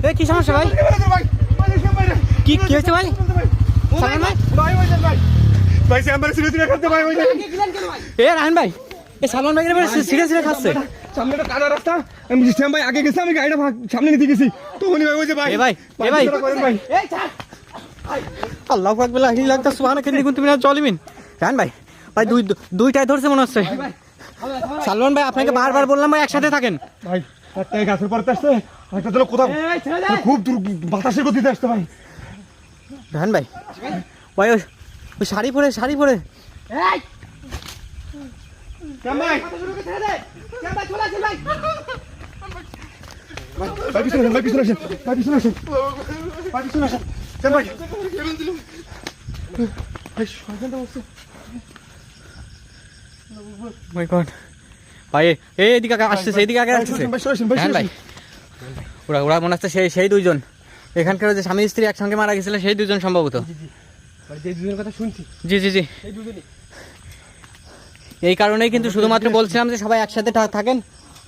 এ কি সমস্যা ভাই? কি কি হয়েছে ভাই? সালমান ভাই ভাই চেম্বারে সিরিয়াস খাচ্ছে ভাই ওই এ রায়ন ভাই এ সালমান ভাই সিরিয়াস খাচ্ছে। সামনে একটা কাদা রাস্তা, আমি সিস্টেম ভাই আগে গেছি, আমি গাড়িটা সামনে নিতে গেছি তো উনি ভাই ওই যে ভাই এ ভাই ভাই আল্লাহু আকবার লা ইলাহা ইল্লাল্লাহ সুবহানাকা ইন্নী কুনতু মিনাজ জালিমিন। রায়ন ভাই ভাই দুইটাই ধরছে মনে হচ্ছে। সালমান ভাই আপনাকে বারবার বললাম ভাই একসাথে থাকেন। ভাই একটা গাছের পরতে আসছে, একটা তো কোথাও খুব দূর বাতাসের গতিতে আসছে ভাই। রায়ন ভাই ভাই ওই শাড়ি পরে ভাই পিছনে আসেন ভাই মাই গড ভাই এদিকে আসতেছে রায়ন ভাই ওরা মনে হচ্ছে সেই দুইজন এখানকার যে স্বামী স্ত্রী একসঙ্গে মারা গেছিলেন সেই দুজন সম্ভবত। কথা শুনছি। জি এই কারণেই কিন্তু শুধুমাত্র বলছিলাম যে সবাই একসাথে থাকেন,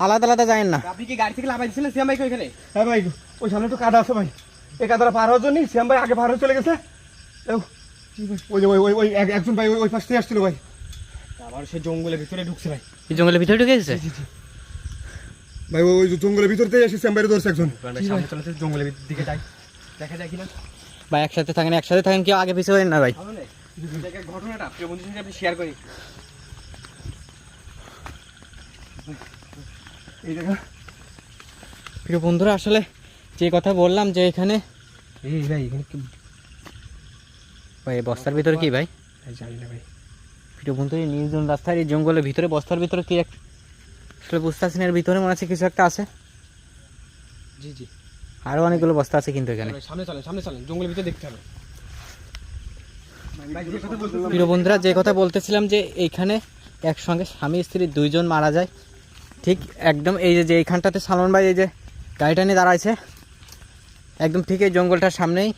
আলাদা যায়েন না। আপনি কি গাড়ি থেকে লাফাই দিয়েছিলেন শ্যাম ভাইকে ওইখানে? হ্যাঁ ভাই ওই সামনে একটু কাদা আছে ভাই, এই কাদাটা পার হওয়ার জন্য শ্যাম ভাই আগে পার হয়ে চলে গেছে। ওই যে ওই একজন ভাই ওই পাশ থেকে আসছিল ভাই, আবার সে জঙ্গলের ভিতরে ঢুকছে ভাই। এই জঙ্গলের ভিতরে ঢুকে গেছে ভাই ওই জঙ্গলের ভিতর থেকে এসে শ্যাম ভাইরে ধরছে একজন। জঙ্গলের দিকে যাই, দেখা যায় কিনা। ভাই একসাথে থাকেন কেউ আগে পিছিয়ে না ভাই। ঘটনাটা প্রিয় বন্ধুদের সাথে আপনি শেয়ার করি। এই জায়গা প্রিয় বন্ধুরা আসলে যে কথা বললাম যে এখানে এই ভাই এখানে কি ভাই বস্তার ভিতরে কি ভাই জানি না ভাই। প্রিয় বন্ধু এই নির্জন রাস্তার এই জঙ্গলের ভিতরে বস্তার ভিতরে কি আসলে বুঝতে পারছি না, এর ভিতরে মনে হচ্ছে কিছু একটা আছে। জি আরো অনেকগুলো বস্তা আছে কিন্তু এখানে। সামনে চলেন জঙ্গলের ভিতরে দেখতে হবে। প্রিয় বন্ধুরা যে কথা বলতেছিলাম যে এইখানে একসঙ্গে স্বামী স্ত্রী দুইজন মারা যায়, ঠিক একদম এই যে এইখানটাতে সালমান ভাই এই যে গাড়িটা নিয়ে দাঁড়াইছে একদম ঠিক এই জঙ্গলটার সামনেই।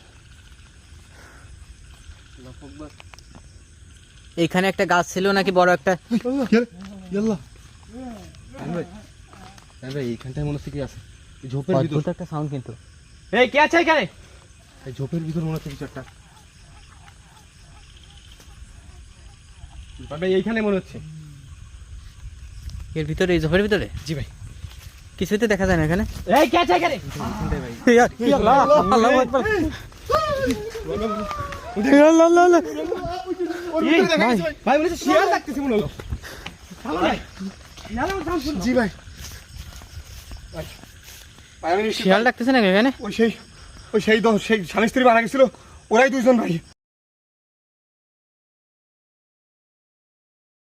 এইখানে একটা গাছ ছিল নাকি বড় একটা, এইখানটায় মনে হচ্ছে কি আছে, ঝোপের ভিতর অদ্ভুত একটা সাউন্ড কিন্তু। এই কে আছে এখানে? এই ঝোপের ভিতর মনে হচ্ছে কিছু একটা ভাই, এইখানে মনে হচ্ছে। এর ভিতরে এই ঝোপের ভিতরে? জি ভাই কিছুতে দেখা যায় না এখানে। এই কে আছে এখানে? আল্লাহু আকবার। ভাই মনে হচ্ছে শিয়াল ডাকতেছে মনে হলো। জি ভাই শিয়াল ডাকতেছে নাকি এখানে? ওই সেই স্বামী স্ত্রী মারা গেছিল, ওরাই দুইজন ভাই।